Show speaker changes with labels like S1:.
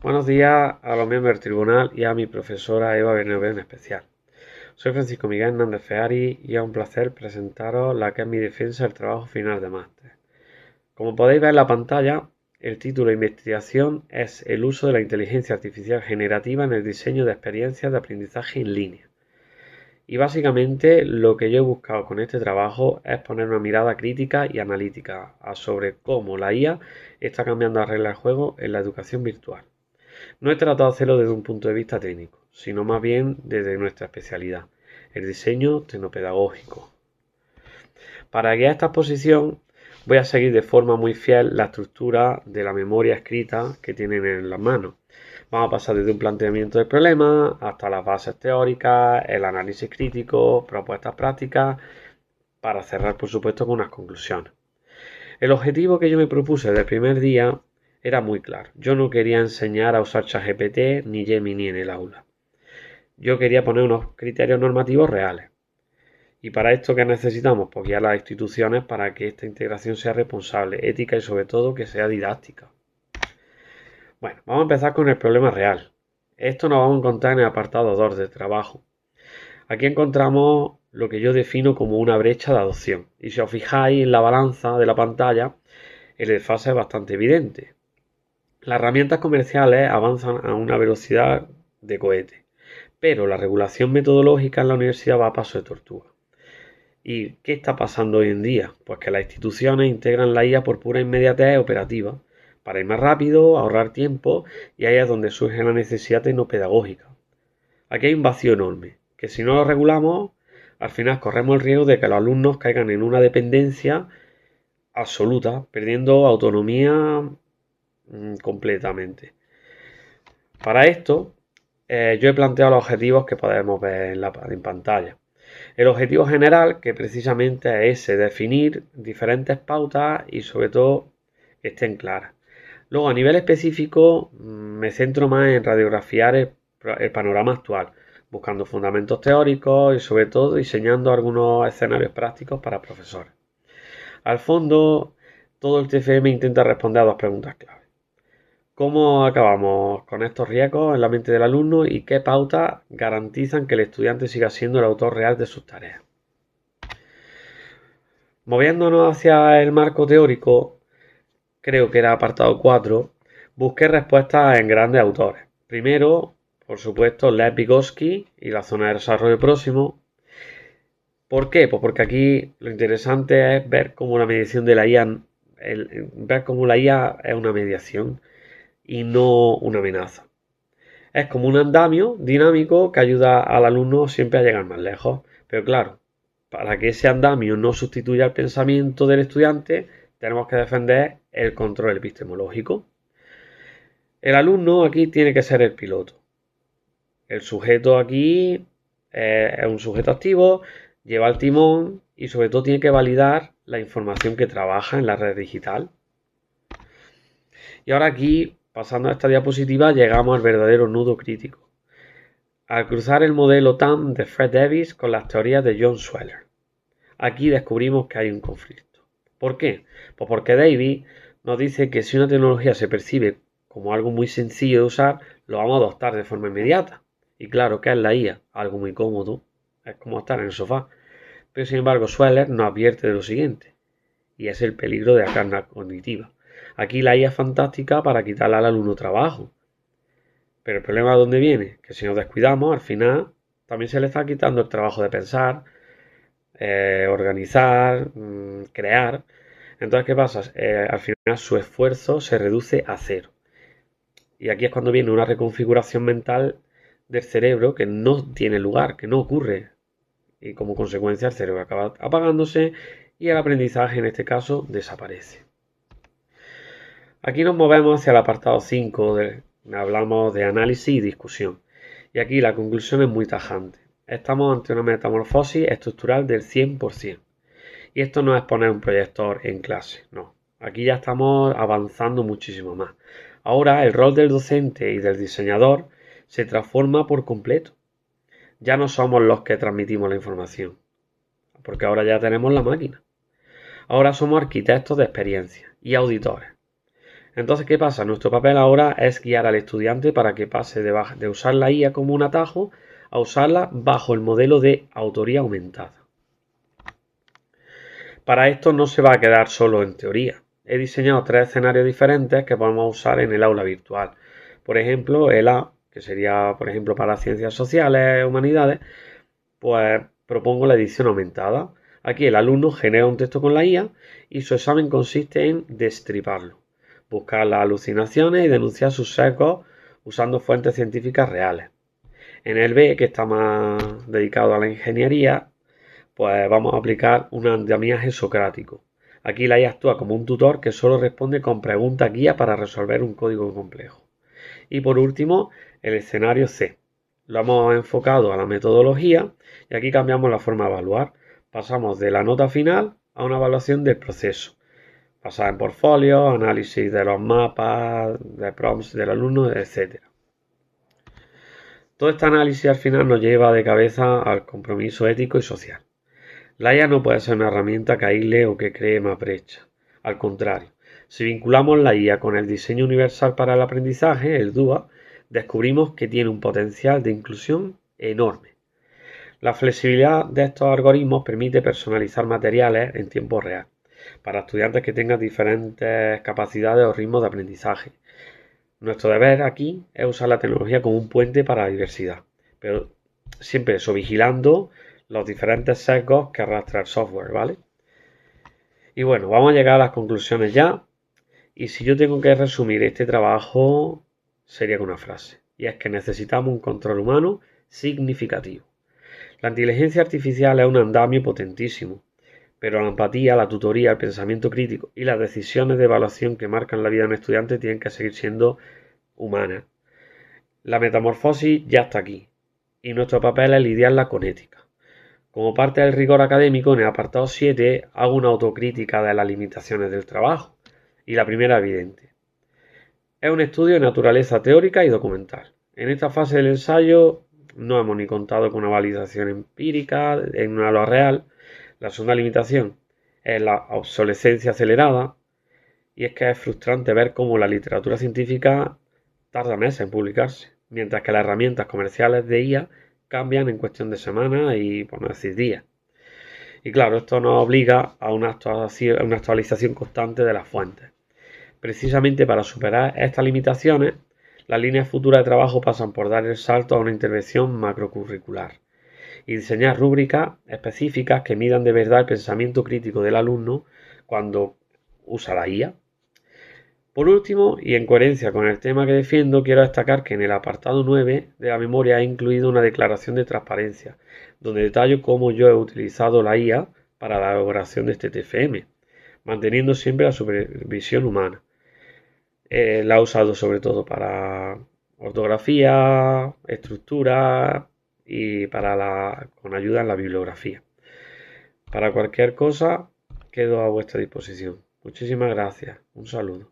S1: Buenos días a los miembros del tribunal y a mi profesora Eva Bernabé en especial. Soy Francisco Miguel Hernández Feari y es un placer presentaros la que es mi defensa del trabajo final de máster. Como podéis ver en la pantalla, el título de investigación es el uso de la inteligencia artificial generativa en el diseño de experiencias de aprendizaje en línea. Y básicamente lo que yo he buscado con este trabajo es poner una mirada crítica y analítica sobre cómo la IA está cambiando las reglas del juego en la educación virtual. No he tratado de hacerlo desde un punto de vista técnico, sino más bien desde nuestra especialidad, el diseño tecnopedagógico. Para guiar esta exposición voy a seguir de forma muy fiel la estructura de la memoria escrita que tienen en las manos. Vamos a pasar desde un planteamiento del problema hasta las bases teóricas, el análisis crítico, propuestas prácticas, para cerrar por supuesto con unas conclusiones. El objetivo que yo me propuse desde el primer día era muy claro. Yo no quería enseñar a usar ChatGPT ni Gemini en el aula. Yo quería poner unos criterios normativos reales. ¿Y para esto qué necesitamos? Pues guiar las instituciones para que esta integración sea responsable, ética y sobre todo que sea didáctica. Bueno, vamos a empezar con el problema real. Esto nos vamos a encontrar en el apartado 2 de trabajo. Aquí encontramos lo que yo defino como una brecha de adopción. Y si os fijáis en la balanza de la pantalla, el desfase es bastante evidente. Las herramientas comerciales avanzan a una velocidad de cohete, pero la regulación metodológica en la universidad va a paso de tortuga. ¿Y qué está pasando hoy en día? Pues que las instituciones integran la IA por pura inmediatez operativa, para ir más rápido, ahorrar tiempo, y ahí es donde surge la necesidad tecnopedagógica. Aquí hay un vacío enorme, que si no lo regulamos, al final corremos el riesgo de que los alumnos caigan en una dependencia absoluta, perdiendo autonomía completamente. Para esto, yo he planteado los objetivos que podemos ver en pantalla. El objetivo general, que precisamente es ese, definir diferentes pautas y sobre todo que estén claras. Luego, a nivel específico, me centro más en radiografiar el panorama actual, buscando fundamentos teóricos y sobre todo diseñando algunos escenarios prácticos para profesores. Al fondo, todo el TFM intenta responder a dos preguntas clave. ¿Cómo acabamos con estos riesgos en la mente del alumno y qué pautas garantizan que el estudiante siga siendo el autor real de sus tareas? Moviéndonos hacia el marco teórico, creo que era apartado 4, busqué respuestas en grandes autores. Primero, por supuesto, Lev Vygotsky y la zona de desarrollo próximo. ¿Por qué? Pues porque aquí lo interesante es ver cómo la mediación de la IA, ver cómo la IA es una mediación y no una amenaza. Es como un andamio dinámico que ayuda al alumno siempre a llegar más lejos. Pero claro, para que ese andamio no sustituya el pensamiento del estudiante, tenemos que defender el control epistemológico. El alumno aquí tiene que ser el piloto. El sujeto aquí es un sujeto activo, lleva el timón y sobre todo tiene que validar la información que trabaja en la red digital. Y ahora aquí, pasando a esta diapositiva, llegamos al verdadero nudo crítico. Al cruzar el modelo TAM de Fred Davis con las teorías de John Sweller. Aquí descubrimos que hay un conflicto. ¿Por qué? Pues porque Davis nos dice que si una tecnología se percibe como algo muy sencillo de usar, lo vamos a adoptar de forma inmediata. Y claro, ¿qué es la IA? Algo muy cómodo. Es como estar en el sofá. Pero sin embargo, Sweller nos advierte de lo siguiente. Y es el peligro de la carga cognitiva. Aquí la IA es fantástica para quitarle al alumno trabajo. Pero el problema de dónde viene, que si nos descuidamos, al final también se le está quitando el trabajo de pensar, organizar, crear. Entonces, ¿qué pasa? Al final su esfuerzo se reduce a cero. Y aquí es cuando viene una reconfiguración mental del cerebro que no tiene lugar, que no ocurre. Y como consecuencia el cerebro acaba apagándose y el aprendizaje en este caso desaparece. Aquí nos movemos hacia el apartado 5, hablamos de análisis y discusión. Y aquí la conclusión es muy tajante. Estamos ante una metamorfosis estructural del 100%. Y esto no es poner un proyector en clase, no. Aquí ya estamos avanzando muchísimo más. Ahora el rol del docente y del diseñador se transforma por completo. Ya no somos los que transmitimos la información, porque ahora ya tenemos la máquina. Ahora somos arquitectos de experiencia y auditores. Entonces, ¿qué pasa? Nuestro papel ahora es guiar al estudiante para que pase de usar la IA como un atajo a usarla bajo el modelo de autoría aumentada. Para esto no se va a quedar solo en teoría. He diseñado 3 escenarios diferentes que podemos usar en el aula virtual. Por ejemplo, el A, que sería, por ejemplo, para ciencias sociales, humanidades, pues propongo la edición aumentada. Aquí el alumno genera un texto con la IA y su examen consiste en destriparlo, buscar las alucinaciones y denunciar sus sesgos usando fuentes científicas reales. En el B, que está más dedicado a la ingeniería, pues vamos a aplicar un andamiaje socrático. Aquí la IA actúa como un tutor que solo responde con preguntas guía para resolver un código complejo. Y por último, el escenario C. Lo hemos enfocado a la metodología y aquí cambiamos la forma de evaluar. Pasamos de la nota final a una evaluación del proceso, basada en portfolios, análisis de los mapas, de prompts del alumno, etc. Todo este análisis al final nos lleva de cabeza al compromiso ético y social. La IA no puede ser una herramienta que aísle o que cree más brecha. Al contrario, si vinculamos la IA con el diseño universal para el aprendizaje, el DUA, descubrimos que tiene un potencial de inclusión enorme. La flexibilidad de estos algoritmos permite personalizar materiales en tiempo real para estudiantes que tengan diferentes capacidades o ritmos de aprendizaje. Nuestro deber aquí es usar la tecnología como un puente para la diversidad, pero siempre eso vigilando los diferentes sesgos que arrastra el software, ¿vale? Y bueno, vamos a llegar a las conclusiones ya. Y si yo tengo que resumir este trabajo, sería con una frase. Y es que necesitamos un control humano significativo. La inteligencia artificial es un andamio potentísimo, pero la empatía, la tutoría, el pensamiento crítico y las decisiones de evaluación que marcan la vida de un estudiante tienen que seguir siendo humanas. La metamorfosis ya está aquí y nuestro papel es lidiarla con ética. Como parte del rigor académico, en el apartado 7 hago una autocrítica de las limitaciones del trabajo. Y la primera evidente. Es un estudio de naturaleza teórica y documental. En esta fase del ensayo no hemos ni contado con una validación empírica en una lo real. La segunda limitación es la obsolescencia acelerada y es que es frustrante ver cómo la literatura científica tarda meses en publicarse, mientras que las herramientas comerciales de IA cambian en cuestión de semanas y, por no decir días. Y claro, esto nos obliga a una actualización constante de las fuentes. Precisamente para superar estas limitaciones, las líneas futuras de trabajo pasan por dar el salto a una intervención macrocurricular y diseñar rúbricas específicas que midan de verdad el pensamiento crítico del alumno cuando usa la IA. Por último, y en coherencia con el tema que defiendo, quiero destacar que en el apartado 9 de la memoria he incluido una declaración de transparencia, donde detallo cómo yo he utilizado la IA para la elaboración de este TFM, manteniendo siempre la supervisión humana. La he usado sobre todo para ortografía, estructura y con ayuda en la bibliografía. Para cualquier cosa, quedo a vuestra disposición. Muchísimas gracias. Un saludo.